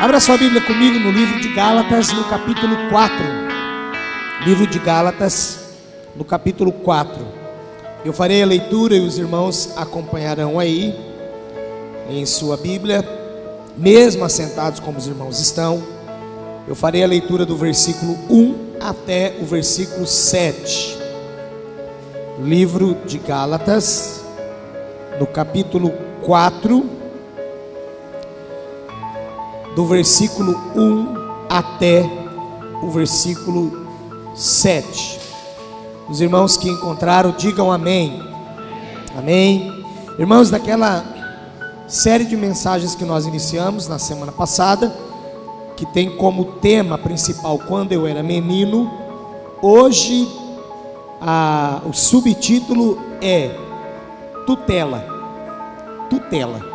Abra sua Bíblia comigo no livro de Gálatas, no capítulo 4. Livro de Gálatas, no capítulo 4. Eu farei a leitura e os irmãos acompanharão aí em sua Bíblia, mesmo assentados como os irmãos estão. Eu farei a leitura do versículo 1 até o versículo 7. Livro de Gálatas, no capítulo 4, do versículo 1 até o versículo 7. Os irmãos que encontraram, digam amém. Amém. Irmãos, daquela série de mensagens que nós iniciamos na semana passada, que tem como tema principal quando eu era menino, hoje o subtítulo é tutela. Tutela.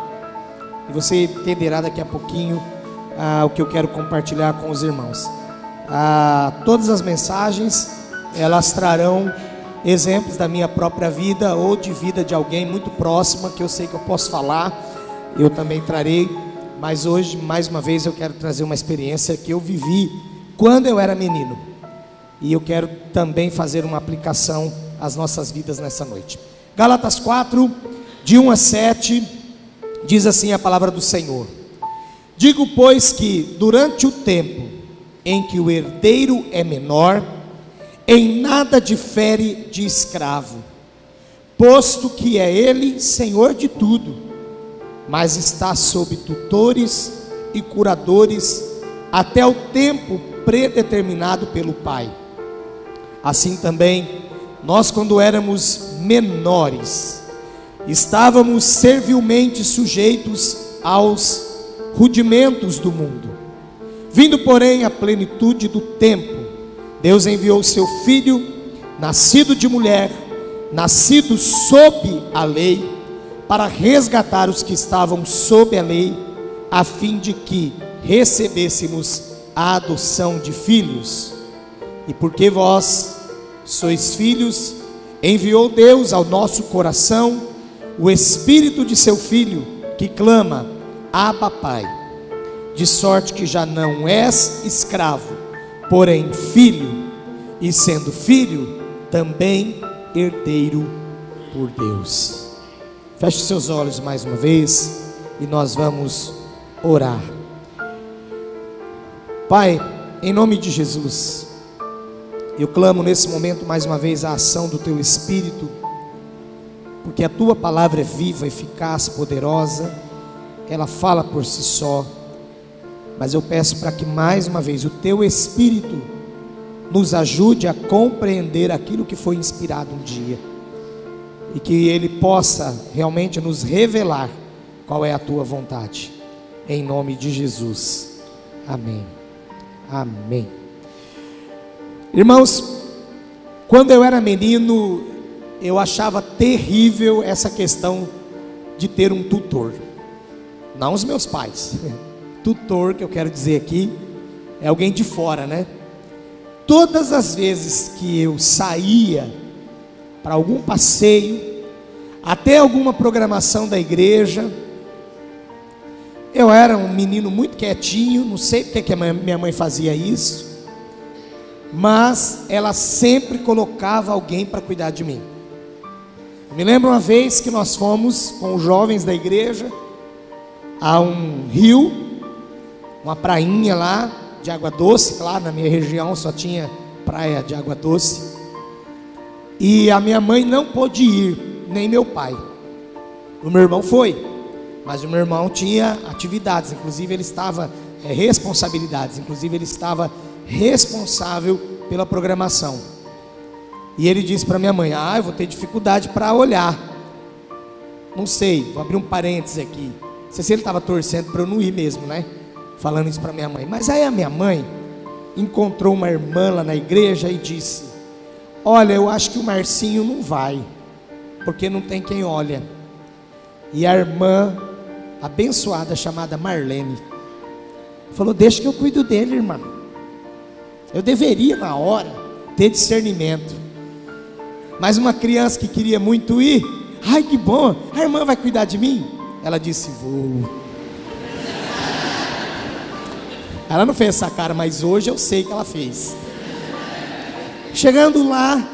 E você entenderá daqui a pouquinho o que eu quero compartilhar com os irmãos. Todas as mensagens, elas trarão exemplos da minha própria vida ou de vida de alguém muito próxima que eu sei que eu posso falar. Eu também trarei, mas hoje, mais uma vez, eu quero trazer uma experiência que eu vivi quando eu era menino. E eu quero também fazer uma aplicação às nossas vidas nessa noite. Gálatas 4, de 1 a 7, diz assim a palavra do Senhor: digo, pois, que durante o tempo em que o herdeiro é menor, em nada difere de escravo, posto que é ele senhor de tudo, mas está sob tutores e curadores até o tempo predeterminado pelo Pai. Assim também, nós, quando éramos menores, estávamos servilmente sujeitos aos rudimentos do mundo. Vindo, porém, à plenitude do tempo, Deus enviou seu Filho, nascido de mulher, nascido sob a lei, para resgatar os que estavam sob a lei, a fim de que recebêssemos a adoção de filhos. E porque vós sois filhos, enviou Deus ao nosso coração o Espírito de seu Filho, que clama: Abba, Pai. De sorte que já não és escravo, porém filho, e sendo filho, também herdeiro por Deus. Feche os seus olhos mais uma vez e nós vamos orar. Pai, em nome de Jesus, eu clamo nesse momento mais uma vez a ação do Teu Espírito, porque a Tua palavra é viva, eficaz, poderosa, ela fala por si só. Mas eu peço para que mais uma vez o Teu Espírito nos ajude a compreender aquilo que foi inspirado um dia, e que Ele possa realmente nos revelar qual é a Tua vontade, em nome de Jesus, amém, amém. Irmãos, quando eu era menino, eu achava terrível essa questão de ter um tutor, não os meus pais. Tutor, que eu quero dizer aqui, é alguém de fora, né? Todas as vezes que eu saía para algum passeio, até alguma programação da igreja, eu era um menino muito quietinho, não sei porque que a minha mãe fazia isso, mas ela sempre colocava alguém para cuidar de mim. Eu me lembro uma vez que nós fomos com os jovens da igreja a um rio, uma prainha lá de água doce. Claro, na minha região só tinha praia de água doce, e a minha mãe não pôde ir, nem meu pai. O meu irmão foi, mas o meu irmão tinha atividades, inclusive ele estava responsabilidades, inclusive ele estava responsável pela programação. E ele disse para minha mãe: eu vou ter dificuldade para olhar, não sei, vou abrir um parênteses aqui, não sei se ele estava torcendo para eu não ir mesmo, né? Falando isso para minha mãe. Mas aí a minha mãe encontrou uma irmã lá na igreja e disse: olha, eu acho que o Marcinho não vai, porque não tem quem olha. E a irmã abençoada, chamada Marlene, falou: deixa que eu cuido dele, irmã. Eu deveria na hora ter discernimento, mas uma criança que queria muito ir, ai que bom, a irmã vai cuidar de mim? Ela disse: vou. Ela não fez essa cara, mas hoje eu sei que ela fez. Chegando lá,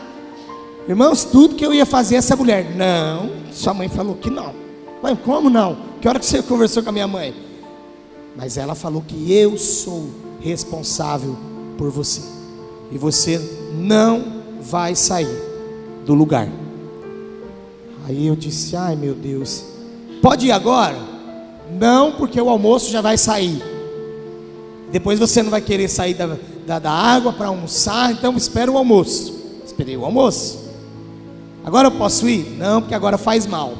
irmãos, tudo que eu ia fazer, essa mulher: não, sua mãe falou que não. Mãe, como não? Que hora que você conversou com a minha mãe? Mas ela falou que eu sou responsável por você, e você não vai sair do lugar. Aí eu disse: ai meu Deus, pode ir agora? Não, porque o almoço já vai sair. Depois você não vai querer sair da água para almoçar, então espera o almoço. Esperei o almoço. Agora eu posso ir? Não, porque agora faz mal.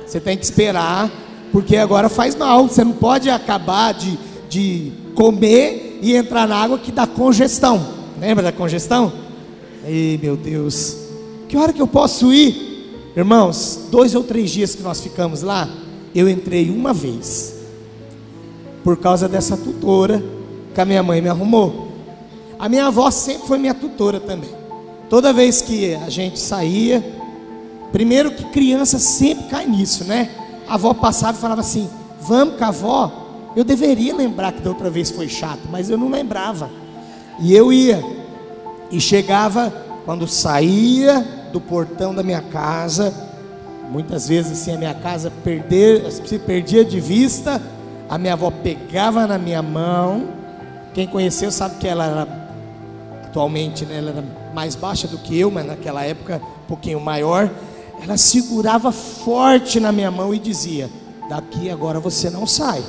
Você tem que esperar, porque agora faz mal. Você não pode acabar de comer e entrar na água, que dá congestão. Lembra da congestão? Ei meu Deus, que hora que eu posso ir? Irmãos, 2 ou 3 dias que nós ficamos lá, eu entrei uma vez, por causa dessa tutora que a minha mãe me arrumou. A minha avó sempre foi minha tutora também. Toda vez que a gente saía, primeiro que criança sempre cai nisso, né? A avó passava e falava assim: vamos com a avó. Eu deveria lembrar que da outra vez foi chato, mas eu não lembrava. E eu ia, e chegava, quando saía do portão da minha casa, muitas vezes assim, a minha casa se perdia de vista, a minha avó pegava na minha mão. Quem conheceu sabe que ela era, atualmente, né, ela era mais baixa do que eu, mas naquela época um pouquinho maior. Ela segurava forte na minha mão e dizia: daqui agora você não sai.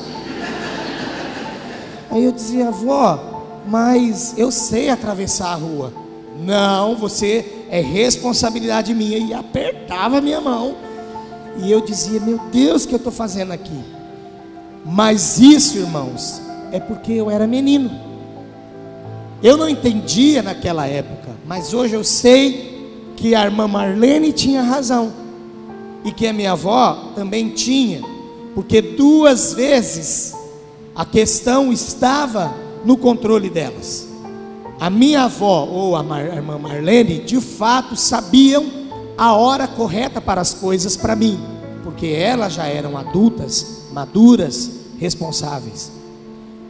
Aí eu dizia: avó, mas eu sei atravessar a rua. Não, você é responsabilidade minha. E apertava a minha mão. E eu dizia: meu Deus, o que eu estou fazendo aqui? Mas isso, irmãos, é porque eu era menino. Eu não entendia naquela época, mas hoje eu sei que a irmã Marlene tinha razão, e que a minha avó também tinha, porque 2 vezes a questão estava no controle delas. A minha avó ou a irmã Marlene, de fato, sabiam a hora correta para as coisas para mim, porque elas já eram adultas, maduras, responsáveis.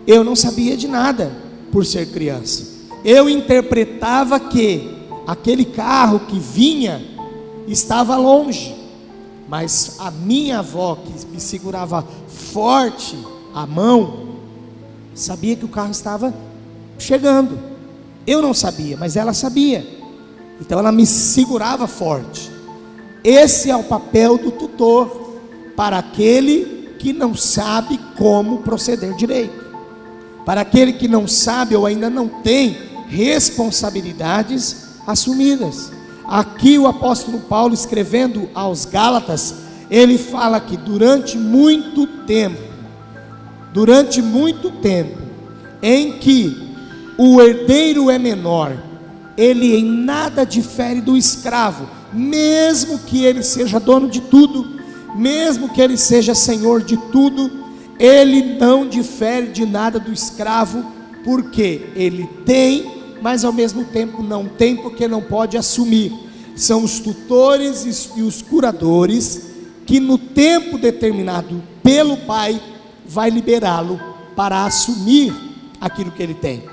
Eu não sabia de nada por ser criança. Eu interpretava que aquele carro que vinha estava longe, mas a minha avó, que me segurava forte a mão, sabia que o carro estava chegando. Eu não sabia, mas ela sabia. Então ela me segurava forte. Esse é o papel do tutor para aquele que não sabe como proceder direito, para aquele que não sabe ou ainda não tem responsabilidades assumidas. Aqui o apóstolo Paulo, escrevendo aos Gálatas, ele fala que durante muito tempo em que o herdeiro é menor, ele em nada difere do escravo, mesmo que ele seja dono de tudo, mesmo que ele seja senhor de tudo, ele não difere de nada do escravo, porque ele tem, mas ao mesmo tempo não tem, porque não pode assumir. São os tutores e os curadores que no tempo determinado pelo pai vai liberá-lo para assumir aquilo que ele tem.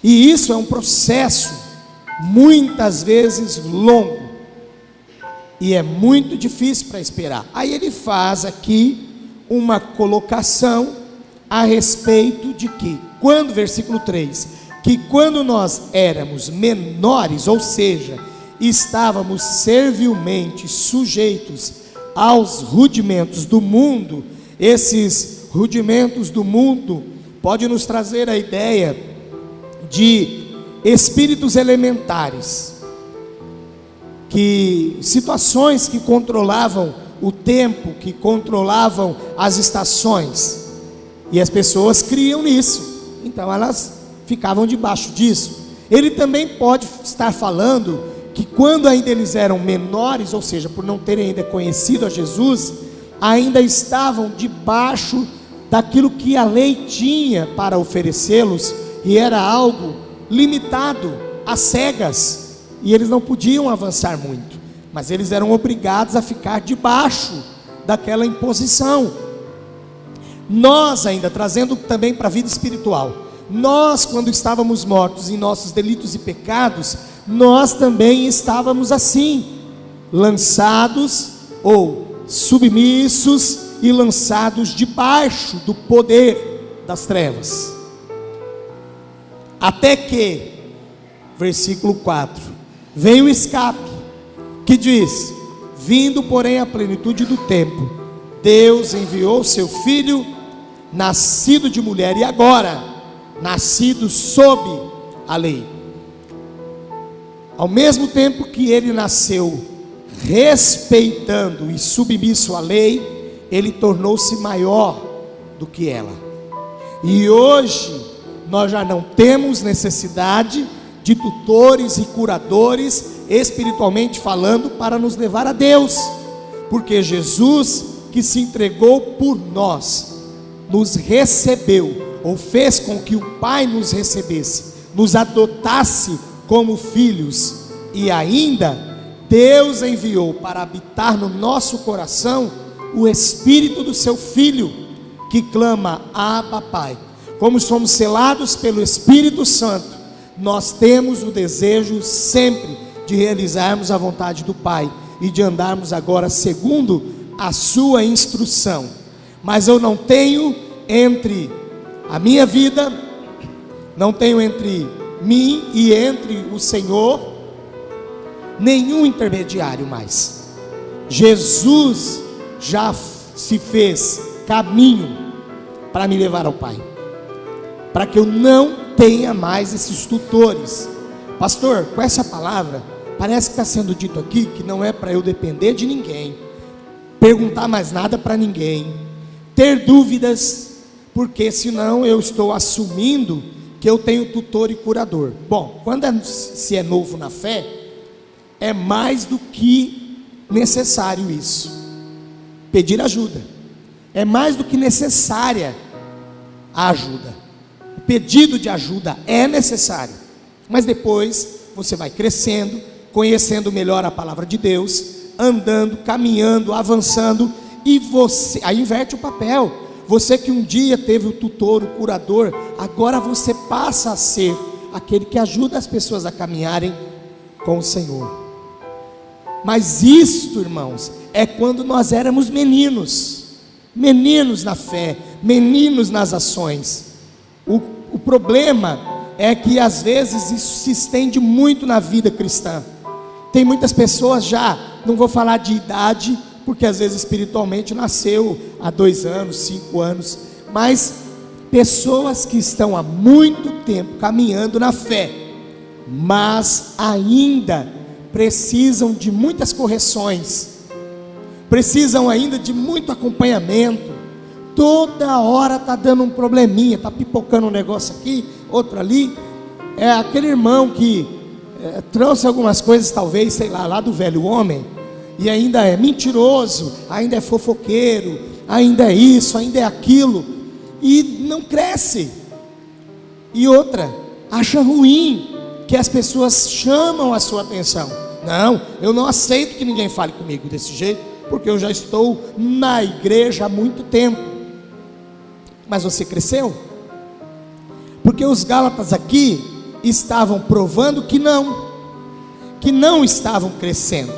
E isso é um processo muitas vezes longo, e é muito difícil para esperar. Aí ele faz aqui uma colocação a respeito de que, versículo 3, que quando nós éramos menores, ou seja, estávamos servilmente sujeitos aos rudimentos do mundo. Esses rudimentos do mundo pode nos trazer a ideia de espíritos elementares, situações que controlavam o tempo, que controlavam as estações, e as pessoas criam nisso, então elas ficavam debaixo disso. Ele também pode estar falando que quando ainda eles eram menores, ou seja, por não terem ainda conhecido a Jesus, ainda estavam debaixo daquilo que a lei tinha para oferecê-los, e era algo limitado, às cegas, e eles não podiam avançar muito, mas eles eram obrigados a ficar debaixo daquela imposição. Nós ainda, trazendo também para a vida espiritual, nós quando estávamos mortos em nossos delitos e pecados, nós também estávamos assim, lançados ou submissos e lançados debaixo do poder das trevas. Até que, versículo 4, vem o escape, que diz: vindo porém a plenitude do tempo, Deus enviou seu Filho, nascido de mulher, e agora, nascido sob a lei. Ao mesmo tempo que ele nasceu respeitando e submisso à lei, ele tornou-se maior do que ela. E hoje nós já não temos necessidade de tutores e curadores, espiritualmente falando, para nos levar a Deus, porque Jesus, que se entregou por nós, nos recebeu, ou fez com que o Pai nos recebesse, nos adotasse como filhos, e ainda Deus enviou para habitar no nosso coração o Espírito do seu Filho, que clama: Abba, Pai. Como somos selados pelo Espírito Santo, nós temos o desejo sempre de realizarmos a vontade do Pai e de andarmos agora segundo a sua instrução. Mas eu não tenho entre a minha vida, não tenho entre mim e entre o Senhor nenhum intermediário mais. Jesus já se fez caminho para me levar ao Pai, para que eu não tenha mais esses tutores. Pastor, com essa palavra, parece que está sendo dito aqui que não é para eu depender de ninguém, perguntar mais nada para ninguém, ter dúvidas, porque senão eu estou assumindo que eu tenho tutor e curador. Bom, quando se é novo na fé, é mais do que necessário isso, pedir ajuda, é mais do que necessária a ajuda, o pedido de ajuda é necessário, mas depois você vai crescendo, conhecendo melhor a palavra de Deus, andando, caminhando, avançando, e você, aí inverte o papel. Você que um dia teve o tutor, o curador, agora você passa a ser aquele que ajuda as pessoas a caminharem com o Senhor. Mas isto, irmãos, é quando nós éramos meninos na fé, meninos nas ações. O problema é que às vezes isso se estende muito na vida cristã. Tem muitas pessoas já, não vou falar de idade, porque às vezes espiritualmente nasceu há 2 anos, 5 anos, mas pessoas que estão há muito tempo caminhando na fé, mas ainda precisam de muitas correções, precisam ainda de muito acompanhamento. Toda hora está dando um probleminha, está pipocando um negócio aqui, outro ali. É aquele irmão que trouxe algumas coisas, talvez, sei lá do velho homem, e ainda é mentiroso, ainda é fofoqueiro, ainda é isso, ainda é aquilo, e não cresce. E outra, acha ruim que as pessoas chamam a sua atenção. Não, eu não aceito que ninguém fale comigo desse jeito, porque eu já estou na igreja há muito tempo. Mas você cresceu? Porque os Gálatas aqui estavam provando que não estavam crescendo.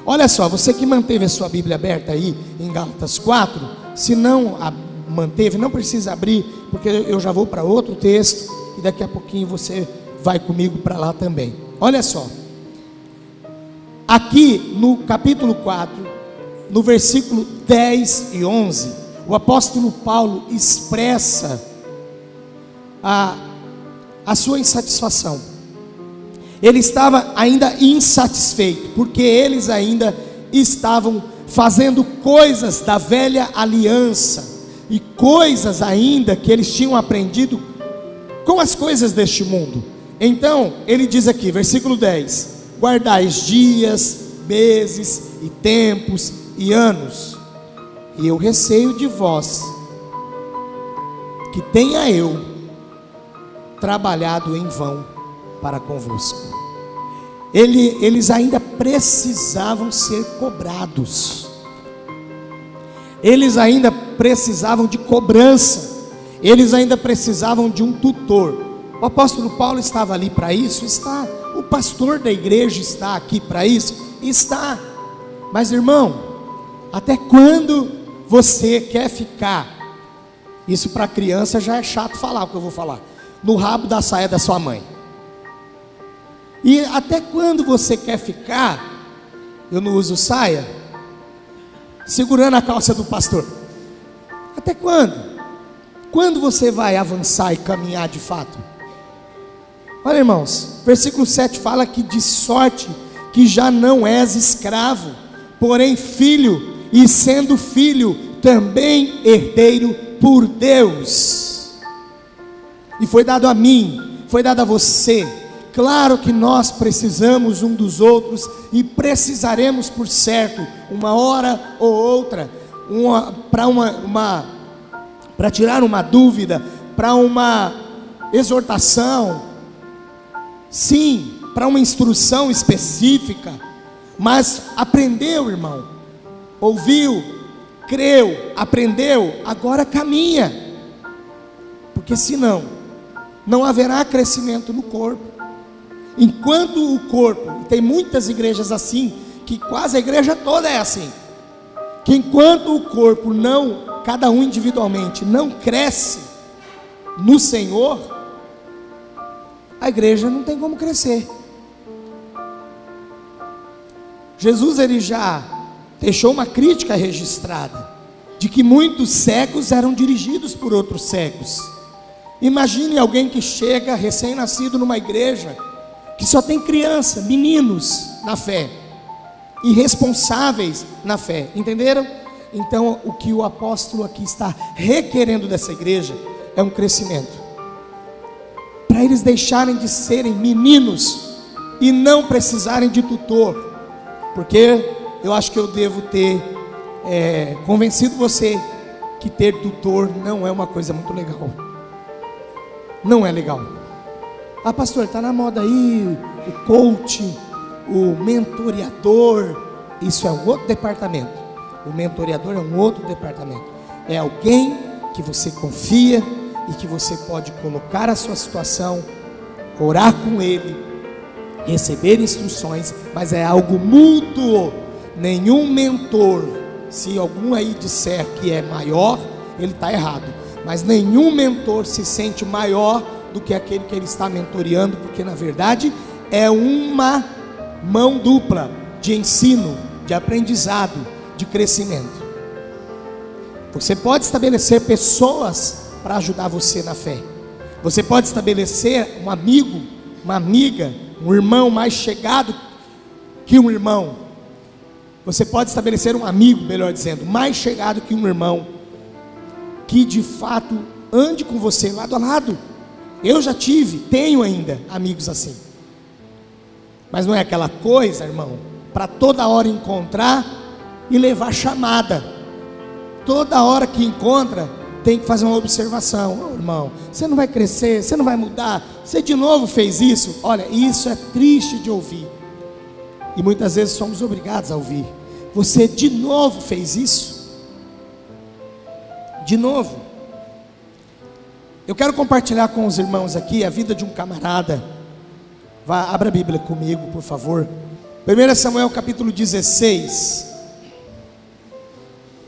Olha só, você que manteve a sua Bíblia aberta aí em Gálatas 4, se não a manteve, não precisa abrir, porque eu já vou para outro texto, e daqui a pouquinho você vai comigo para lá também. Olha só, aqui no capítulo 4, no versículo 10 e 11, o apóstolo Paulo expressa a sua insatisfação. Ele estava ainda insatisfeito, porque eles ainda estavam fazendo coisas da velha aliança, e coisas ainda que eles tinham aprendido com as coisas deste mundo. Então ele diz aqui, versículo 10: guardais dias, meses e tempos e anos, e eu receio de vós que tenha eu trabalhado em vão para convosco. Eles ainda precisavam ser cobrados, eles ainda precisavam de cobrança, eles ainda precisavam de um tutor. O apóstolo Paulo estava ali para isso? Está. O pastor da igreja está aqui para isso? Está. Mas irmão, até quando você quer ficar? Isso para criança já é chato falar o que eu vou falar. No rabo da saia da sua mãe. E até quando você quer ficar? Eu não uso saia, segurando a calça do pastor. Até quando? Quando você vai avançar e caminhar de fato? Olha, irmãos, versículo 7 fala que de sorte que já não és escravo, porém filho, e sendo filho, também herdeiro por Deus. E foi dado a mim, foi dado a você. Claro que nós precisamos um dos outros e precisaremos, por certo, uma hora ou outra, para tirar uma dúvida, para uma exortação, sim, para uma instrução específica. Mas aprendeu, irmão, ouviu, creu, aprendeu, agora caminha, porque senão não haverá crescimento no corpo. Enquanto o corpo, e tem muitas igrejas assim, que quase a igreja toda é assim, que enquanto o corpo não, cada um individualmente, não cresce no Senhor, a igreja não tem como crescer. Jesus, ele já deixou uma crítica registrada, de que muitos cegos eram dirigidos por outros cegos. Imagine alguém que chega recém-nascido numa igreja, que só tem criança, meninos na fé, irresponsáveis na fé, entenderam? Então o que o apóstolo aqui está requerendo dessa igreja é um crescimento, para eles deixarem de serem meninos e não precisarem de tutor, porque eu acho que eu devo ter convencido você que ter tutor não é uma coisa muito legal, não é legal. Ah, pastor, está na moda aí o coach, o mentoreador. Isso é um outro departamento. O mentoreador é um outro departamento. É alguém que você confia e que você pode colocar a sua situação, orar com ele, receber instruções, mas é algo mútuo. Nenhum mentor, se algum aí disser que é maior, ele está errado. Mas nenhum mentor se sente maior do que aquele que ele está mentoreando, porque na verdade é uma mão dupla de ensino, de aprendizado, de crescimento. Você pode estabelecer pessoas para ajudar você na fé. Você pode estabelecer um amigo, uma amiga, um irmão mais chegado que um irmão. Você pode estabelecer um amigo, melhor dizendo, mais chegado que um irmão, que de fato ande com você lado a lado. Eu já tive, tenho ainda amigos assim. Mas não é aquela coisa, irmão, para toda hora encontrar e levar chamada. Toda hora que encontra, tem que fazer uma observação. Oh, irmão, você não vai crescer, você não vai mudar, você de novo fez isso. Olha, isso é triste de ouvir. E muitas vezes somos obrigados a ouvir. Você de novo fez isso? De novo? Eu quero compartilhar com os irmãos aqui a vida de um camarada. Abra a Bíblia comigo, por favor. 1 Samuel capítulo 16.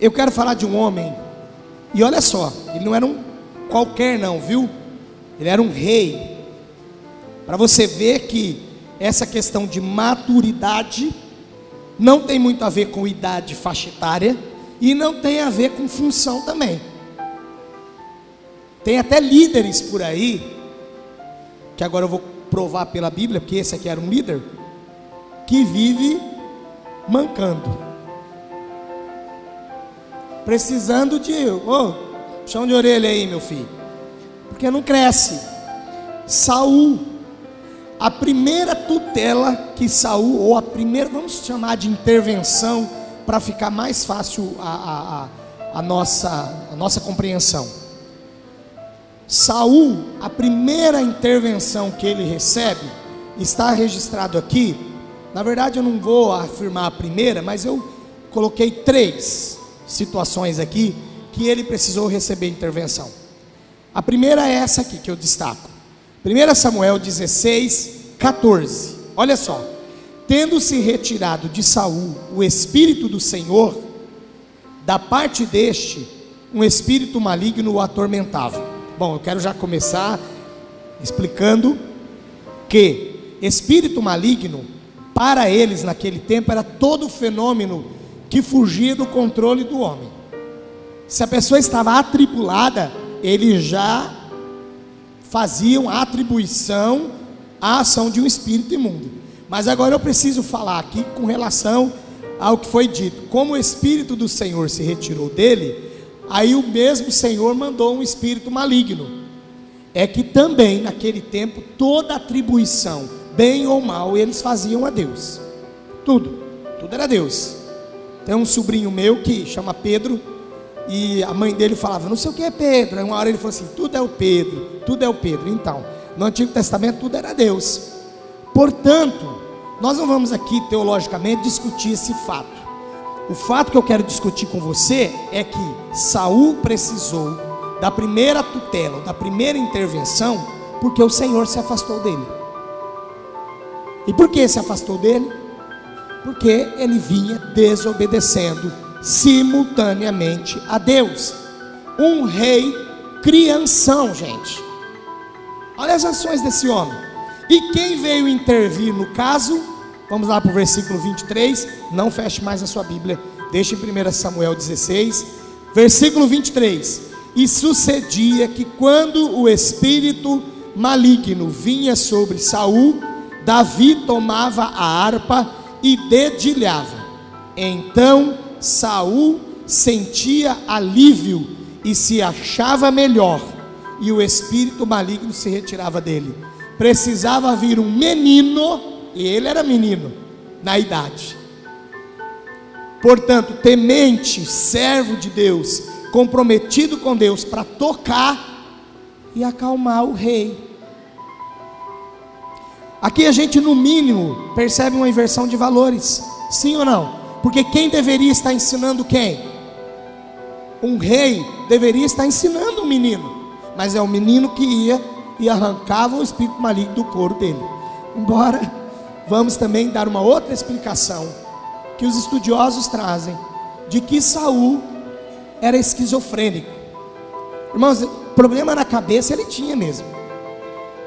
Eu quero falar de um homem. E olha só, ele não era um qualquer não, viu? Ele era um rei. Para você ver que essa questão de maturidade não tem muito a ver com idade, faixa etária, e não tem a ver com função também. Tem até líderes por aí, que agora eu vou provar pela Bíblia, porque esse aqui era um líder, que vive mancando, precisando de, chão de orelha aí, meu filho, porque não cresce. Saul, a primeira tutela que Saul, ou a primeira, vamos chamar de intervenção, para ficar mais fácil a nossa compreensão. Saul, a primeira intervenção que ele recebe, está registrado aqui. Na verdade eu não vou afirmar a primeira, mas eu coloquei 3 situações aqui, que ele precisou receber intervenção. A primeira é essa aqui que eu destaco. 1 Samuel 16:14. Olha só. Tendo-se retirado de Saul o espírito do Senhor, da parte deste, um espírito maligno o atormentava. Bom, eu quero já começar explicando que espírito maligno, para eles naquele tempo, era todo fenômeno que fugia do controle do homem. Se a pessoa estava atribulada, eles já faziam a atribuição à ação de um espírito imundo. Mas agora eu preciso falar aqui com relação ao que foi dito. Como o espírito do Senhor se retirou dele, aí o mesmo Senhor mandou um espírito maligno. É que também naquele tempo toda atribuição, bem ou mal, eles faziam a Deus. Tudo era Deus. Tem um sobrinho meu que chama Pedro, e a mãe dele falava, não sei o que é Pedro. Aí uma hora ele falou assim, tudo é o Pedro, tudo é o Pedro. Então, no Antigo Testamento tudo era Deus. Portanto, nós não vamos aqui teologicamente discutir esse fato. O fato que eu quero discutir com você é que Saul precisou da primeira tutela, da primeira intervenção, porque o Senhor se afastou dele. E por que se afastou dele? Porque ele vinha desobedecendo simultaneamente a Deus. Um rei crianção, gente. Olha as ações desse homem. E quem veio intervir no caso? Vamos lá para o versículo 23. Não feche mais a sua Bíblia, deixe em 1 Samuel 16, versículo 23. E sucedia que quando o espírito maligno vinha sobre Saul, Davi tomava a harpa e dedilhava. Então Saul sentia alívio e se achava melhor, e o espírito maligno se retirava dele. Precisava vir um menino, e ele era menino na idade. Portanto, temente, servo de Deus, comprometido com Deus, para tocar e acalmar o rei. Aqui a gente no mínimo percebe uma inversão de valores, sim ou não? Porque quem deveria estar ensinando quem? Um rei deveria estar ensinando um menino, mas é o menino que ia e arrancava o espírito maligno do couro dele. Embora vamos também dar uma outra explicação que os estudiosos trazem, de que Saul era esquizofrênico. Irmãos, problema na cabeça ele tinha mesmo,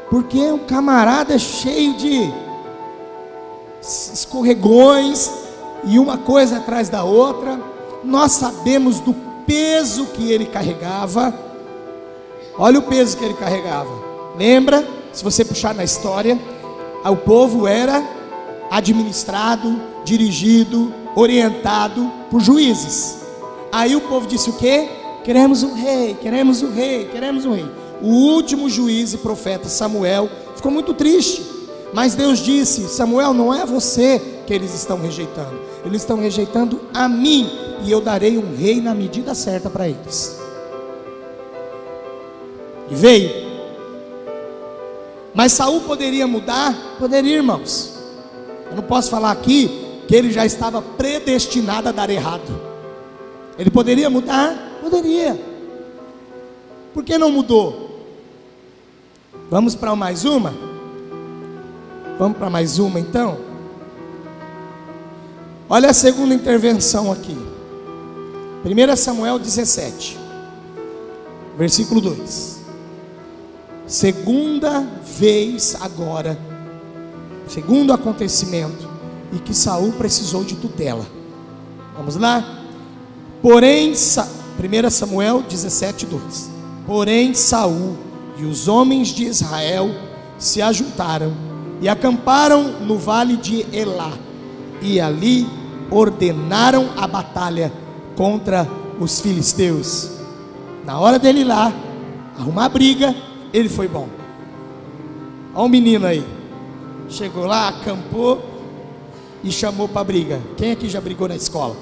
porque um camarada cheio de escorregões, e uma coisa atrás da outra. Nós sabemos do peso que ele carregava. Olha o peso que ele carregava. Lembra, se você puxar na história, o povo era administrado, dirigido, orientado por juízes. Aí o povo disse o quê? Queremos um rei, queremos um rei, queremos um rei. O último juiz e profeta Samuel ficou muito triste, mas Deus disse: Samuel, não é você que eles estão rejeitando, eles estão rejeitando a mim, e eu darei um rei na medida certa para eles. E veio. Mas Saul poderia mudar? Poderia, irmãos. Eu não posso falar aqui que ele já estava predestinado a dar errado. Ele poderia mudar? Poderia. Por que não mudou? Vamos para mais uma? Vamos para mais uma então? Olha a segunda intervenção aqui. 1 Samuel 17, versículo 2. Segunda vez agora, segundo acontecimento, e que Saul precisou de tutela. Vamos lá? Porém, 1 Samuel 17, 2. Porém Saul e os homens de Israel se ajuntaram e acamparam no vale de Elá, e ali ordenaram a batalha contra os filisteus. Na hora dele ir lá arrumar briga, ele foi bom. Olha o menino aí, chegou lá, acampou e chamou para briga. Quem aqui já brigou na escola?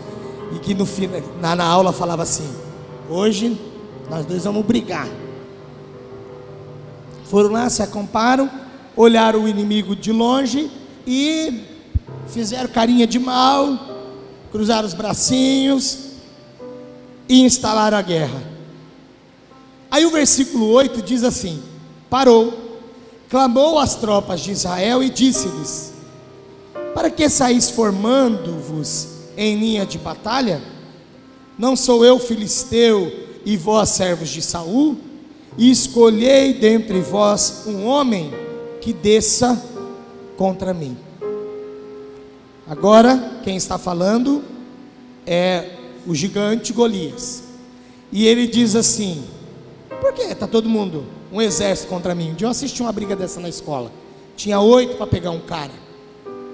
E que no final, na aula falava assim: hoje nós dois vamos brigar. Foram lá, se acamparam, olharam o inimigo de longe e fizeram carinha de mal, cruzaram os bracinhos e instalaram a guerra. Aí o versículo 8 diz assim: parou, clamou às tropas de Israel e disse-lhes: para que saís formando-vos em linha de batalha? Não sou eu filisteu e vós servos de Saul? E escolhei dentre vós um homem que desça contra mim. Agora quem está falando é o gigante Golias. E ele diz assim: por que está todo mundo, um exército contra mim? Um dia eu assisti uma briga dessa na escola. Tinha 8 para pegar um cara.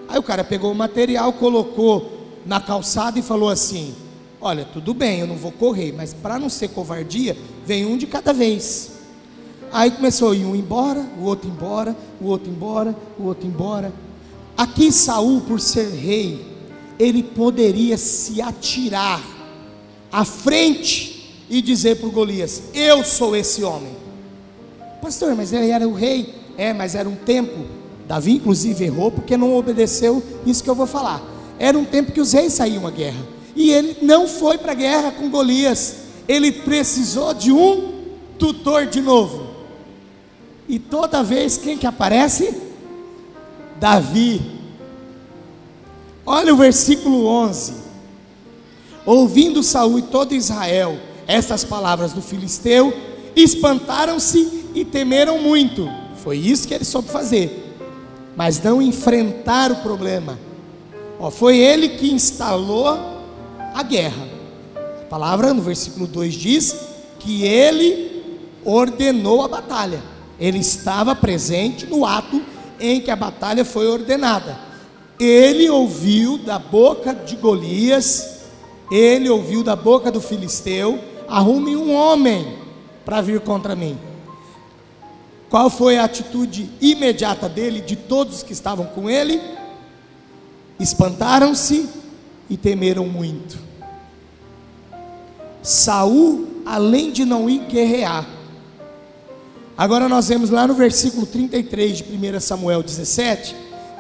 Aí o cara pegou o material, colocou na calçada e falou assim: olha, tudo bem, eu não vou correr, mas para não ser covardia, vem um de cada vez. Aí começou a ir um embora, o outro embora, o outro embora, o outro embora. Aqui Saul, por ser rei, ele poderia se atirar à frente e dizer para o Golias: eu sou esse homem. Pastor, mas ele era o rei. Mas era um tempo, Davi inclusive errou porque não obedeceu isso que eu vou falar. Era um tempo que os reis saíam à guerra, e ele não foi para a guerra com Golias. Ele precisou de um tutor de novo. E toda vez quem que aparece? Davi. Olha o versículo 11: ouvindo Saul e todo Israel estas palavras do filisteu, espantaram-se e temeram muito. Foi isso que ele soube fazer, mas não enfrentar o problema. Foi ele que instalou a guerra. A palavra no versículo 2 diz que ele ordenou a batalha. Ele estava presente no ato em que a batalha foi ordenada. Ele ouviu da boca de Golias, ele ouviu da boca do filisteu: arrume um homem para vir contra mim. Qual foi a atitude imediata dele, de todos que estavam com ele? Espantaram-se e temeram muito. Saul, além de não ir guerrear, agora nós vemos lá no versículo 33 de 1 Samuel 17,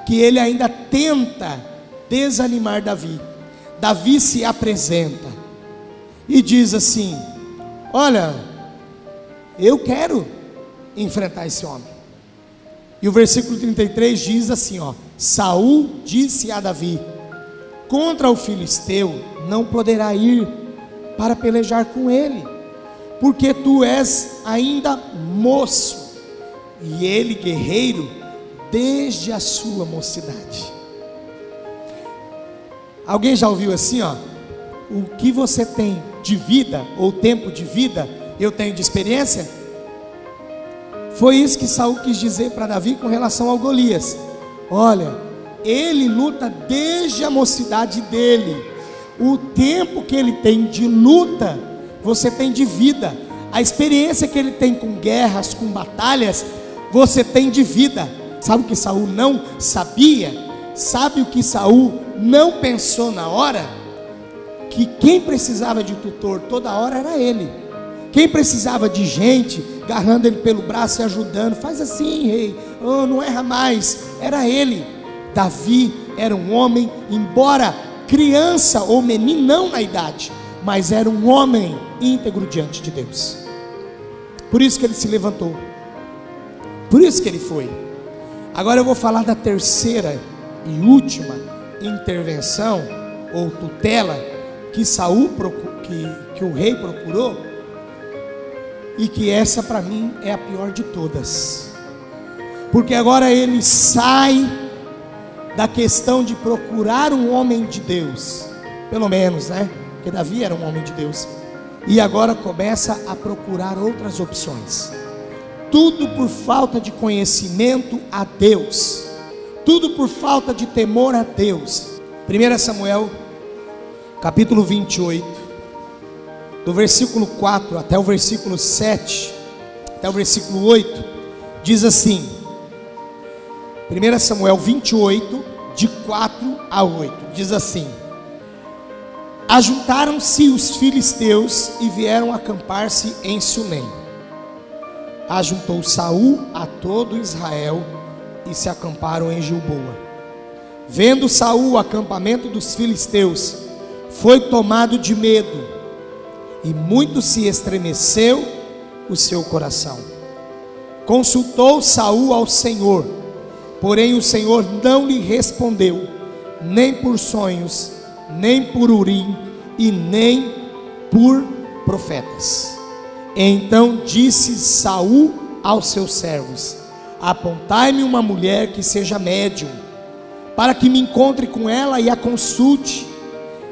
que ele ainda tenta desanimar Davi. Davi se apresenta e diz assim: olha, eu quero enfrentar esse homem. E o versículo 33 diz assim: Saul disse a Davi: contra o filisteu não poderá ir para pelejar com ele, porque tu és ainda moço, e ele guerreiro desde a sua mocidade. Alguém já ouviu assim, o que você tem de vida, ou tempo de vida, eu tenho de experiência? Foi isso que Saul quis dizer para Davi com relação ao Golias. Olha, ele luta desde a mocidade dele. O tempo que ele tem de luta, você tem de vida. A experiência que ele tem com guerras, com batalhas, você tem de vida. Sabe o que Saul não sabia? Sabe o que Saul não pensou na hora? Que quem precisava de tutor toda hora era ele. Quem precisava de gente agarrando ele pelo braço e ajudando: faz assim, rei, não erra mais, era ele. Davi era um homem, embora criança ou menino, não na idade, mas era um homem íntegro diante de Deus. Por isso que ele se levantou, por isso que ele foi. Agora eu vou falar da terceira e última intervenção ou tutela que Saul que o rei procurou, e que essa para mim é a pior de todas, porque agora ele sai da questão de procurar um homem de Deus, pelo menos, porque Davi era um homem de Deus, e agora começa a procurar outras opções. Tudo por falta de conhecimento a Deus, tudo por falta de temor a Deus. 1 Samuel capítulo 28, do versículo 4 até o versículo 7, até o versículo 8, diz assim: 1 Samuel 28, de 4 a 8, diz assim: ajuntaram-se os filisteus e vieram acampar-se em Sunem. Ajuntou Saul a todo Israel e se acamparam em Gilboa. Vendo Saul o acampamento dos filisteus, foi tomado de medo e muito se estremeceu o seu coração. Consultou Saul ao Senhor, porém o Senhor não lhe respondeu, nem por sonhos, nem por Urim, e nem por profetas. Então disse Saul aos seus servos: apontai-me uma mulher que seja médium, para que me encontre com ela e a consulte.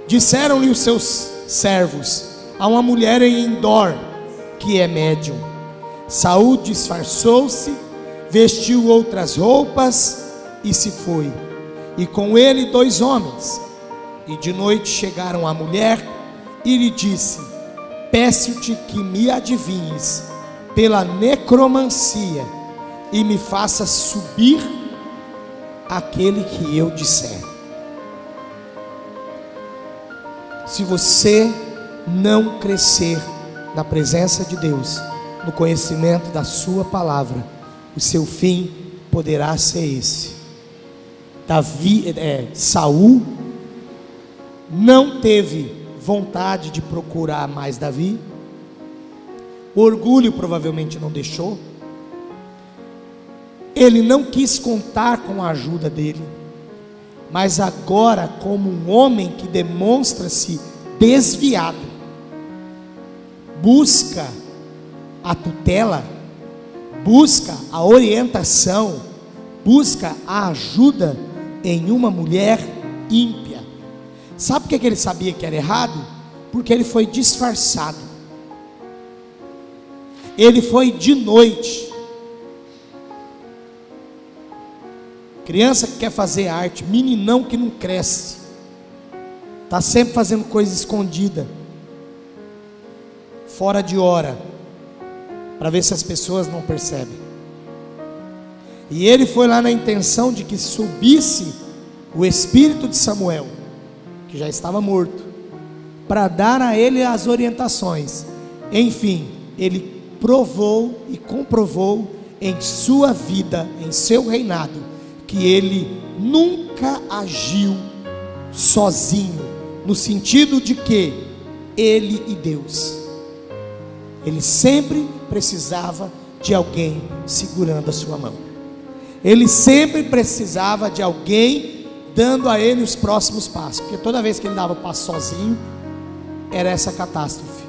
Disseram-lhe os seus servos: há uma mulher em Endor que é médium. Saul disfarçou-se, vestiu outras roupas e se foi, e com ele 2 homens. E de noite chegaram à mulher e lhe disse: peço-te que me adivinhes pela necromancia e me faça subir aquele que eu disser. Se você não crescer na presença de Deus, no conhecimento da sua palavra, o seu fim poderá ser esse. Saul não teve vontade de procurar mais Davi. O orgulho provavelmente não deixou. Ele não quis contar com a ajuda dele. Mas agora, como um homem que demonstra-se desviado, busca a tutela, busca a orientação, busca a ajuda em uma mulher ímpia. Sabe por que ele sabia que era errado? Porque ele foi disfarçado. Ele foi de noite. Criança que quer fazer arte, meninão que não cresce, está sempre fazendo coisa escondida, fora de hora, para ver se as pessoas não percebem. E ele foi lá na intenção de que subisse o espírito de Samuel, que já estava morto, para dar a ele as orientações. Enfim, ele provou e comprovou em sua vida, em seu reinado, que ele nunca agiu sozinho, no sentido de que ele e Deus, ele sempre precisava de alguém segurando a sua mão, ele sempre precisava de alguém dando a ele os próximos passos, porque toda vez que ele dava o passo sozinho, era essa catástrofe.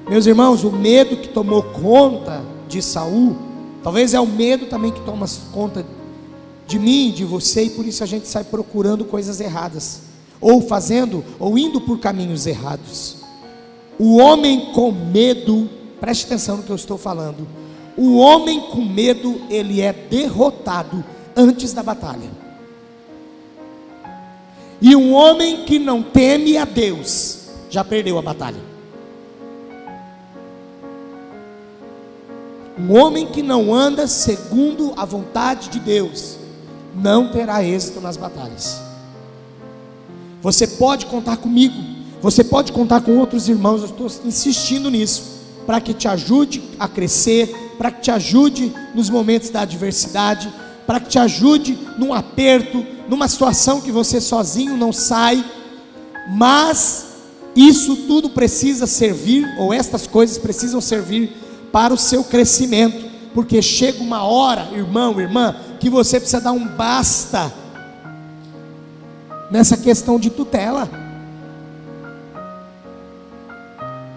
Meus irmãos, o medo que tomou conta de Saul, talvez é o medo também que toma conta de mim, de você, e por isso a gente sai procurando coisas erradas, ou fazendo, ou indo por caminhos errados. O homem com medo, preste atenção no que eu estou falando, o homem com medo, ele é derrotado antes da batalha. E um homem que não teme a Deus, já perdeu a batalha. Um homem que não anda segundo a vontade de Deus, não terá êxito nas batalhas. Você pode contar comigo, você pode contar com outros irmãos. Eu estou insistindo nisso, para que te ajude a crescer, para que te ajude nos momentos da adversidade, para que te ajude num aperto, numa situação que você sozinho não sai. Mas isso tudo precisa servir, ou estas coisas precisam servir para o seu crescimento, porque chega uma hora, irmão, irmã, que você precisa dar um basta nessa questão de tutela.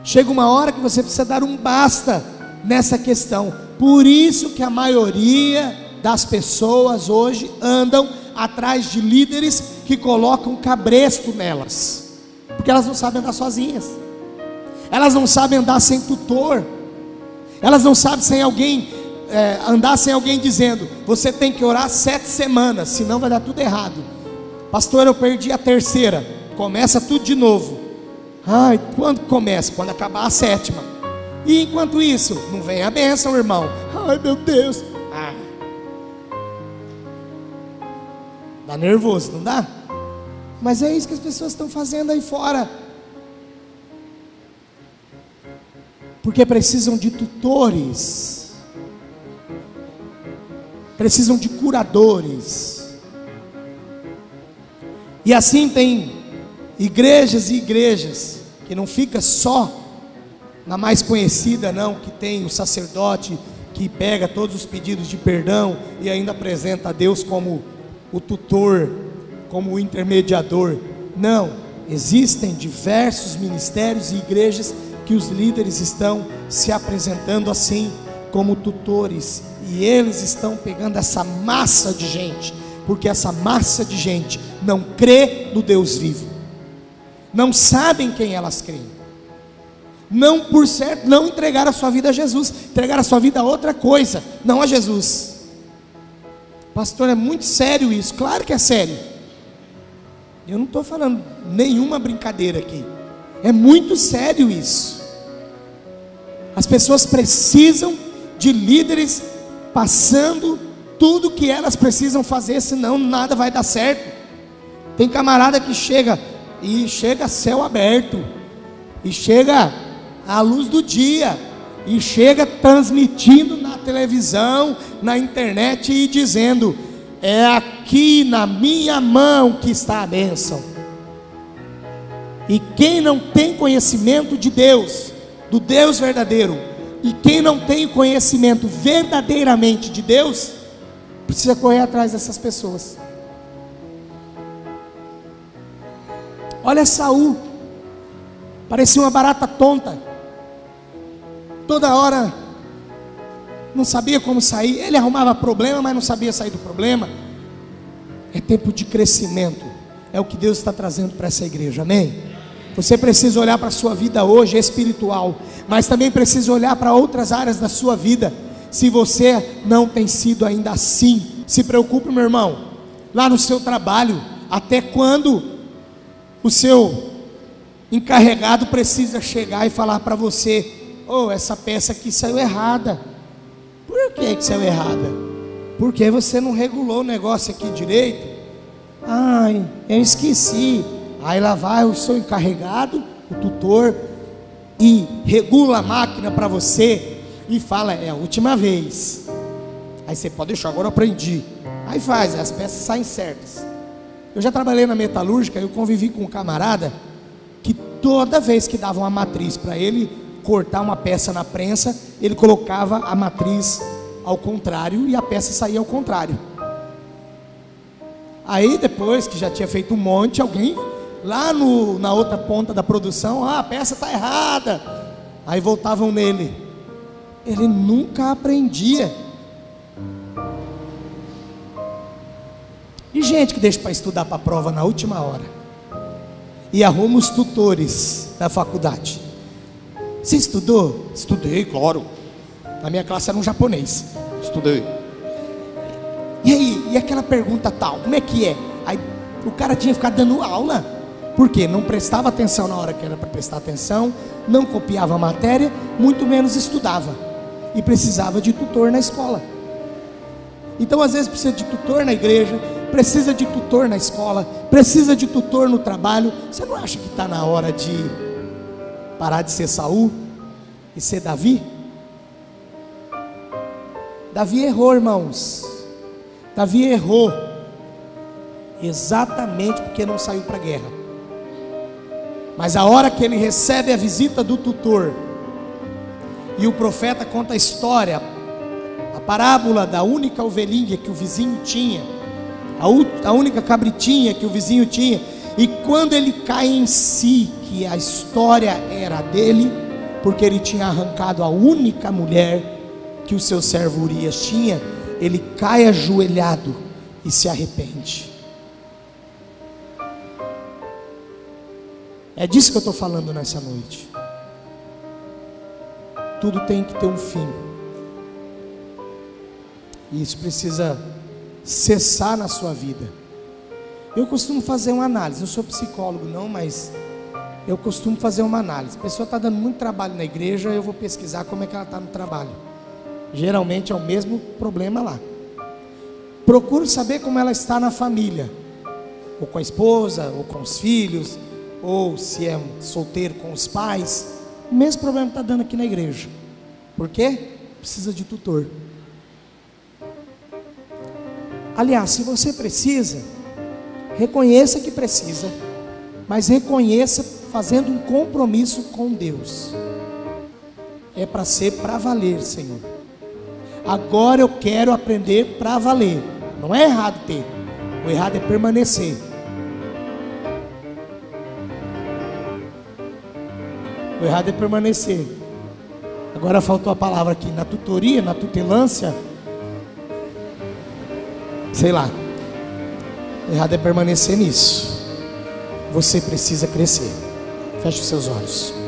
Chega uma hora que você precisa dar um basta nessa questão. Por isso que a maioria das pessoas hoje andam atrás de líderes que colocam cabresto nelas, porque elas não sabem andar sozinhas, elas não sabem andar sem tutor, elas não sabem sem alguém, andar sem alguém dizendo: você tem que orar 7 semanas, senão vai dar tudo errado. Pastor, eu perdi a 3ª, começa tudo de novo. Ai, quando começa? Quando acabar a 7ª. E enquanto isso, não vem a bênção, irmão. Ai, meu Deus. Dá nervoso, não dá? Mas é isso que as pessoas estão fazendo aí fora, porque precisam de tutores, precisam de curadores. E assim tem igrejas e igrejas que não fica só na mais conhecida, não, que tem o sacerdote que pega todos os pedidos de perdão e ainda apresenta a Deus como o tutor, como o intermediador. Não, existem diversos ministérios e igrejas que os líderes estão se apresentando assim, como tutores, e eles estão pegando essa massa de gente, porque essa massa de gente não crê no Deus vivo, não sabem quem elas creem, não, por certo, não entregaram a sua vida a Jesus, entregaram a sua vida a outra coisa, não a Jesus. Pastor, é muito sério isso. Claro que é sério. Eu não estou falando nenhuma brincadeira aqui, é muito sério isso. As pessoas precisam de líderes passando tudo que elas precisam fazer, senão nada vai dar certo. Tem camarada que chega a céu aberto, e chega à luz do dia, e chega transmitindo na televisão, na internet e dizendo: é aqui na minha mão que está a bênção. E quem não tem conhecimento de Deus, do Deus verdadeiro, e quem não tem conhecimento verdadeiramente de Deus, precisa correr atrás dessas pessoas. Olha Saul, parecia uma barata tonta, toda hora não sabia como sair. Ele arrumava problema, mas não sabia sair do problema. É tempo de crescimento, é o que Deus está trazendo para essa igreja, amém? Você precisa olhar para a sua vida hoje espiritual, mas também precisa olhar para outras áreas da sua vida. Se você não tem sido ainda assim, se preocupe, meu irmão, lá no seu trabalho, até quando o seu encarregado precisa chegar e falar para você: oh, essa peça aqui saiu errada. Por que saiu errada? Porque você não regulou o negócio aqui direito. Ai, eu esqueci. Aí lá vai o seu encarregado, o tutor, e regula a máquina para você e fala: é a última vez. Aí você pode deixar, agora eu aprendi. Aí faz, as peças saem certas. Eu já trabalhei na metalúrgica, eu convivi com um camarada que toda vez que dava uma matriz para ele cortar uma peça na prensa, ele colocava a matriz ao contrário e a peça saía ao contrário. Aí depois que já tinha feito um monte, alguém lá na outra ponta da produção: a peça está errada. Aí voltavam nele. Ele nunca aprendia. E gente que deixa para estudar para a prova na última hora, e arruma os tutores da faculdade. Você estudou? Estudei, claro. Na minha classe era um japonês. Estudei. E aí, e aquela pergunta tal, como é que é? Aí o cara tinha que ficar dando aula. Por quê? Não prestava atenção na hora que era para prestar atenção, não copiava a matéria, muito menos estudava. E precisava de tutor na escola. Então às vezes precisa de tutor na igreja, precisa de tutor na escola, precisa de tutor no trabalho. Você não acha que está na hora de parar de ser Saul e ser Davi? Davi errou, irmãos. Davi errou exatamente porque não saiu para a guerra. Mas a hora que ele recebe a visita do tutor, e o profeta conta a história, a parábola da única ovelhinha que o vizinho tinha, a única cabritinha que o vizinho tinha, e quando ele cai em si, que a história era dele, porque ele tinha arrancado a única mulher que o seu servo Urias tinha, ele cai ajoelhado e se arrepende. É disso que eu estou falando nessa noite. Tudo tem que ter um fim, e isso precisa cessar na sua vida. Eu costumo fazer uma análise, não sou psicólogo não, mas eu costumo fazer uma análise. A pessoa está dando muito trabalho na igreja, eu vou pesquisar como é que ela está no trabalho. Geralmente é o mesmo problema lá. Procuro saber como ela está na família, ou com a esposa, ou com os filhos, ou se é um solteiro com os pais. O mesmo problema está dando aqui na igreja. Por quê? Precisa de tutor. Aliás, se você precisa, reconheça que precisa, mas reconheça fazendo um compromisso com Deus. É para ser para valer, Senhor. Agora eu quero aprender para valer. Não é errado ter, o errado é permanecer. O errado é permanecer. Agora faltou a palavra aqui, na tutoria, na tutelância, sei lá. O errado é permanecer nisso. Você precisa crescer. Feche os seus olhos.